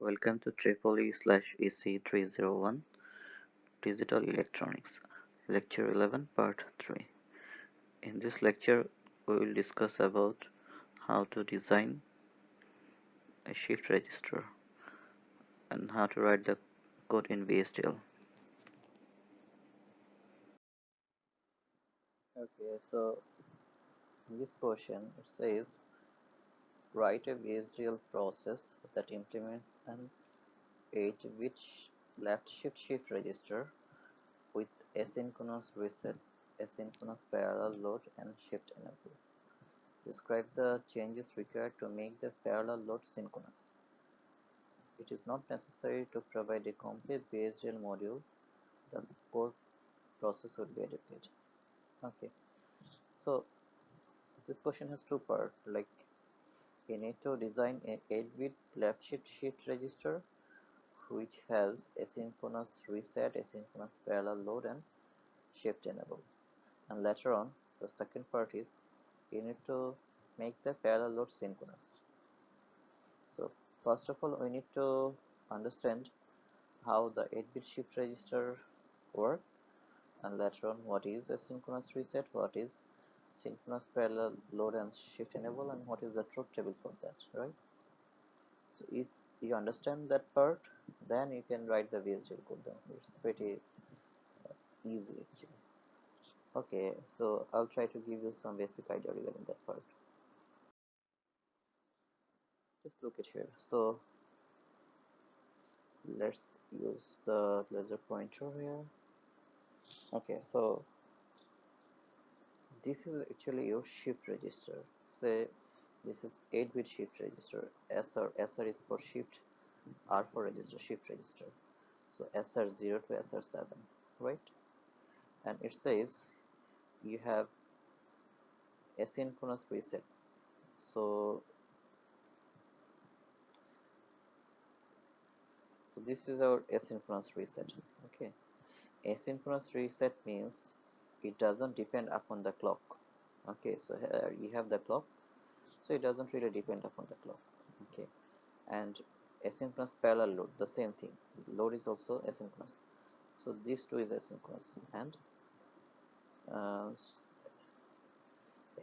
Welcome to EEE/EC301 Digital Electronics, Lecture 11, Part 3. In this lecture, we will discuss about how to design a shift register and how to write the code in VHDL. Okay, so in this question it says write a VHDL process that implements an 8-bit left shift register with asynchronous reset, asynchronous parallel load, and shift enable. Describe the changes required to make the parallel load synchronous. It is not necessary to provide a complete VHDL module. The core process will be adequate. Okay, so this question has two parts. Like you need to design an 8-bit left shift register which has asynchronous reset, asynchronous parallel load, and shift enable. And later on, the second part is you need to make the parallel load synchronous. So first of all, we need to understand how the 8-bit shift register work, and later on what is asynchronous reset, what is synchronous parallel load and shift enable, and what is the truth table for that, right? So if you understand that part, then you can write the VHDL code. Then it's pretty easy actually. Okay, so I'll try to give you some basic idea regarding that part. Just look at here. So let's use the laser pointer here. Okay, so this is actually your shift register. Say this is 8-bit shift register. SR is for shift, R for register, shift register. So SR0 to SR7, right? And it says you have asynchronous reset. So this is our asynchronous reset. Okay, asynchronous reset means it doesn't depend upon the clock. Okay, so here you have the clock, so it doesn't really depend upon the clock. Okay, and asynchronous parallel load, the same thing. Load is also asynchronous. So these two is asynchronous, and uh,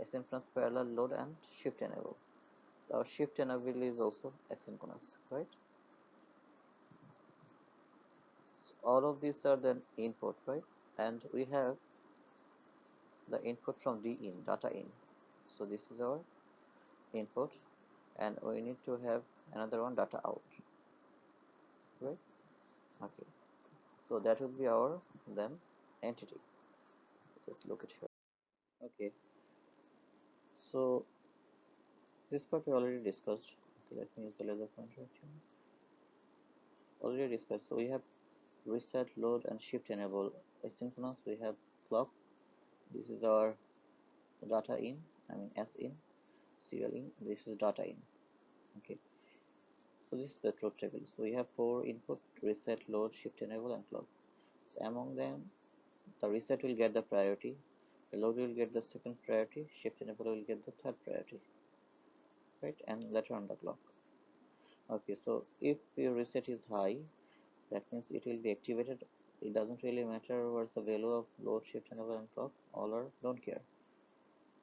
asynchronous parallel load and shift enable. Our shift enable is also asynchronous, right? So all of these are the input, right? And we have the input from D in, data in. So this is our input, and we need to have another one, data out, right? Okay, so that will be our then entity. Just look at here. Okay, so this part we already discussed. Okay, let me use the laser pointer actually. Already discussed. So we have reset, load, and shift enable. Asynchronous, we have clock. This is our data in, I mean S in, serial in. This is data in. Okay, so this is the truth table. So we have 4 input: reset, load, shift enable, and clock. So among them, the reset will get the priority, the load will get the second priority, shift enable will get the third priority, right? And later on the clock. Okay, so if your reset is high, that means it will be activated. It doesn't really matter what's the value of load, shift enable, and clock. All are don't care.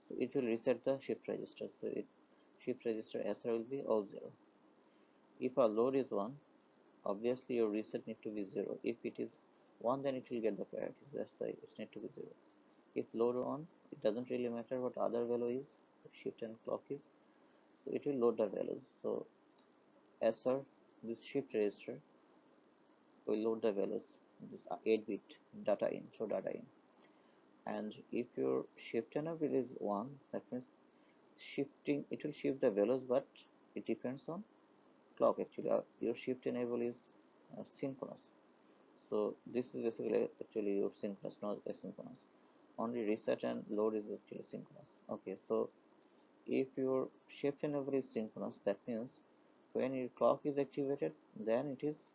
So it will reset the shift register. So it shift register SR will be all 0. If our load is 1, obviously your reset need to be 0. If it is 1, then it will get the priority. That's why it need to be 0. If load 1, it doesn't really matter what other value is, shift and clock is. So it will load the values. So SR, this shift register will load the values. This 8-bit data in, show data in. And if your shift enable is 1, that means shifting, it will shift the values, but it depends on clock actually. Your shift enable is synchronous. So this is basically actually your synchronous, not asynchronous. Only reset and load is actually synchronous. Okay, so if your shift enable is synchronous, that means when your clock is activated, then it is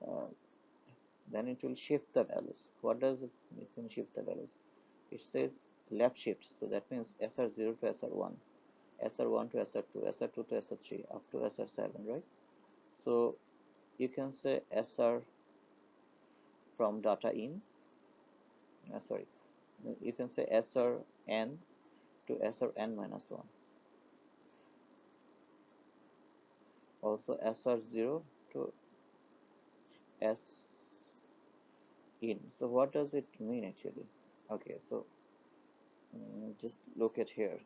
uh, then it will shift the values. What does it mean shift the values? It says left shift, so that means SR0 to SR1. SR1 to SR2, SR2 to SR3 up to SR7, right? So you can say SR from data in, sorry, you can say SRN to SRN minus 1, also SR0 to S in. So what does it mean actually? Okay, so just look at here.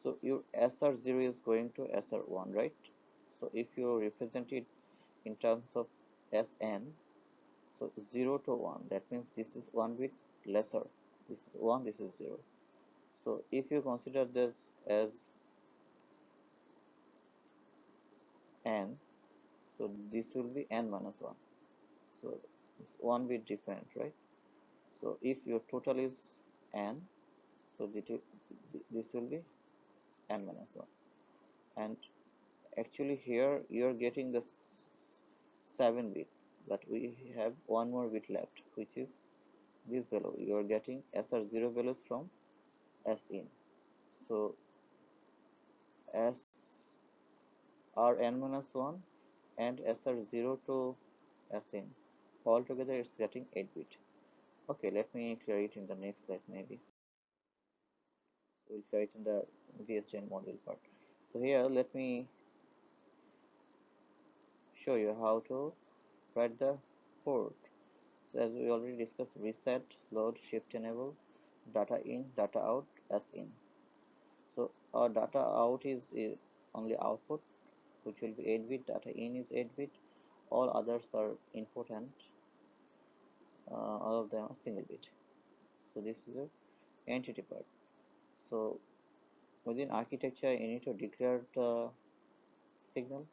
So your SR0 is going to SR1, right? So if you represent it in terms of Sn, so 0 to 1, that means this is 1 bit lesser. This is 1, this is 0. So if you consider this as n, so this will be n minus 1. So it's 1 bit different, right? So if your total is n, so this will be n minus 1. And actually here you are getting the 7 bit, but we have one more bit left, which is this value. You are getting SR0 values from S in. So SRN minus 1 and SR0 to S in. Altogether it's getting 8 bit. Okay, let me clear it in the next slide maybe. We'll clear it in the VHDL module part. So here let me show you how to write the port. So as we already discussed, reset, load, shift enable, data in, data out, as in. So our data out is only output, which will be 8 bit, data in is 8 bit, all others are input, and all of them are single bit. So this is the entity part. So within architecture you need to declare the signal.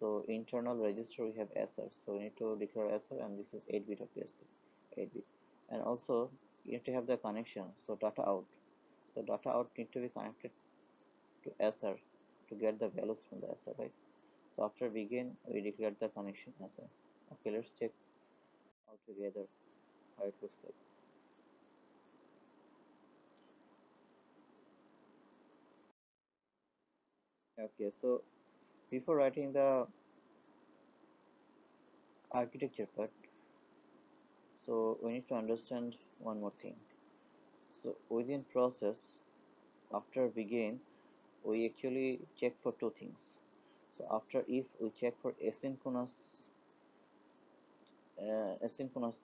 So internal register we have SR, so we need to declare SR, and this is 8 bit obviously, 8 bit. And also you have to have the connection, so data out. So data out need to be connected to SR to get the values from the SR, right? So after begin we declare the connection SR. Okay, let's check all together how it looks like. Okay, so before writing the architecture part, so we need to understand one more thing. So within process, after begin, we actually check for two things. So after if we check for asynchronous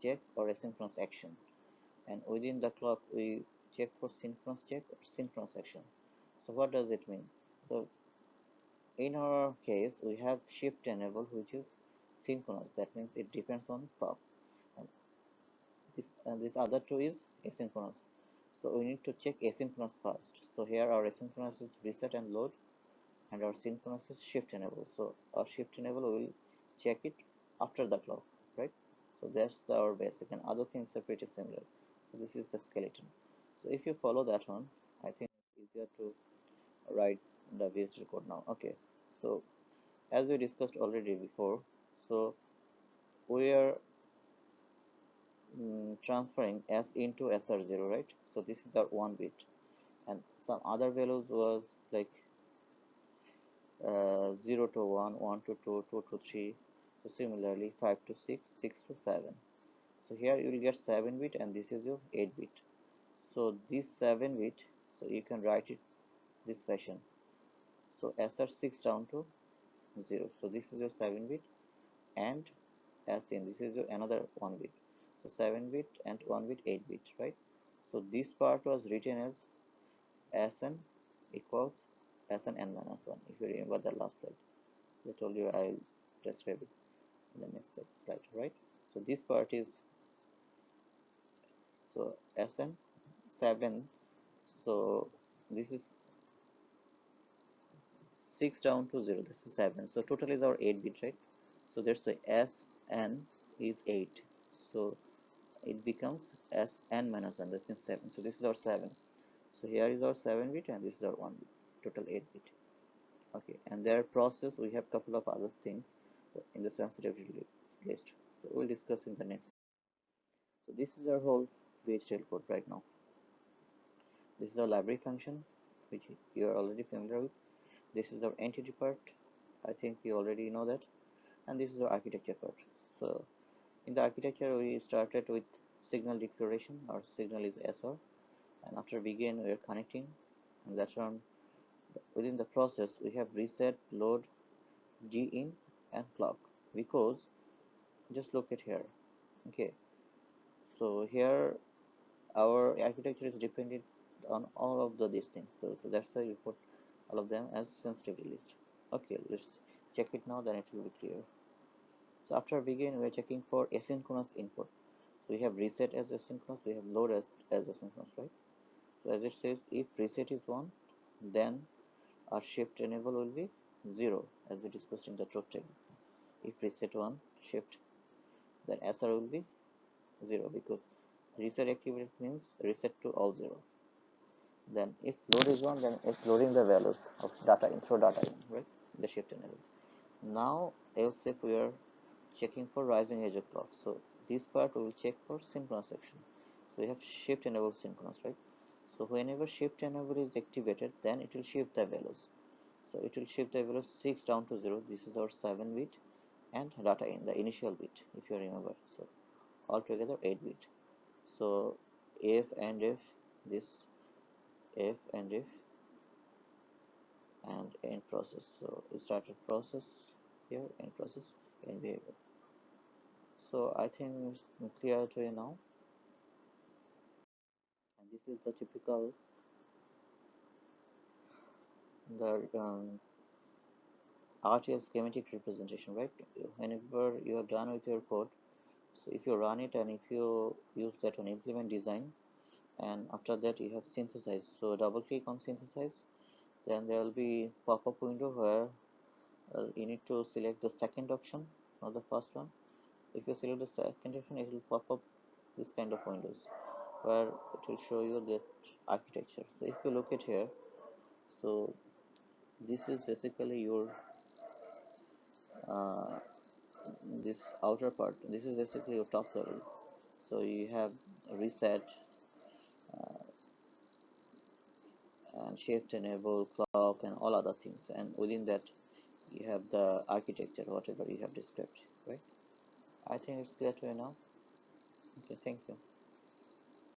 check or asynchronous action, and within the clock we check for synchronous check or synchronous action. So what does it mean? So in our case we have shift enable, which is synchronous, that means it depends on clock, and this other two is asynchronous. So we need to check asynchronous first. So here our asynchronous is reset and load, and our synchronous is shift enable. So our shift enable will check it after the clock, right? So that's our basic, and other things are pretty similar. So this is the skeleton. So if you follow that one, I think it's easier to write the VHDL code now. Okay, so as we discussed already before, so we are transferring S into SR0, right? So this is our 1 bit, and some other values was like 0 to 1, 1 to 2, 2 to 3. So similarly 5 to 6, 6 to 7. So here you will get 7 bit, and this is your 8 bit. So this 7 bit, so you can write it this fashion. So SR6 down to 0. So this is your 7 bit, and as in this is your another 1 bit. So 7 bit and 1 bit, 8 bit, right? So this part was written as Sn equals Sn n minus 1, if you remember the last slide. I told you I'll describe it in the next slide, right? So this part is, so Sn 7, so this is 6 down to 0, this is 7, so total is our 8 bit, right? So that's the Sn is 8, so it becomes Sn minus 1, that means 7. So this is our 7, so here is our 7 bit, and this is our 1 bit, total 8 bit. Okay, and their process we have couple of other things in the sensitivity list, so we'll discuss in the next. So this is our whole VHDL code right now. This is our library function. which you are already familiar with. This is our entity part. I think you already know that. And this is our architecture part. So in the architecture, we started with signal declaration. Our signal is SR, and after begin, we are connecting, and later on, within the process, we have reset, load, G in, and clock. Because just look at here. Okay, so here our architecture is dependent on all of these things. So that's why we put all of them as sensitivity list. Okay, let's check it now, then it will be clear. So after begin, we are checking for asynchronous input. So we have reset as asynchronous, we have load as asynchronous, right? So as it says, if reset is 1, then our shift enable will be 0, as we discussed in the truth table. If reset 1, shift, then SR will be 0, because reset activity means reset to all 0. Then if load is 1, then it's loading the values of data in, through data in, right? The shift enable. Now else if we are checking for rising edge of clock. So this part we will check for synchronous section. So we have shift enable synchronous, right? So whenever shift enable is activated, then it will shift the values. So it will shift the value 6 down to 0. This is our 7 bit, and data in the initial bit, if you remember. So altogether 8 bit. So if and if, this if and if, and end process. So we started process here, end process, end behavior. So I think it's clear to you now. And this is the typical the RTL schematic representation, right? Whenever you are done with your code, so if you run it and if you use that on implement design, and after that you have synthesize. So double click on synthesize, then there will be pop-up window where you need to select the second option, not the first one. If you select the second option, it will pop up this kind of windows where it will show you that architecture. So if you look at here, so this is basically your uh, this outer part. This is basically your top level. So you have reset and shift, enable, clock, and all other things, and within that you have the architecture, whatever you have described, right? I think it's clear to you now. Okay, thank you.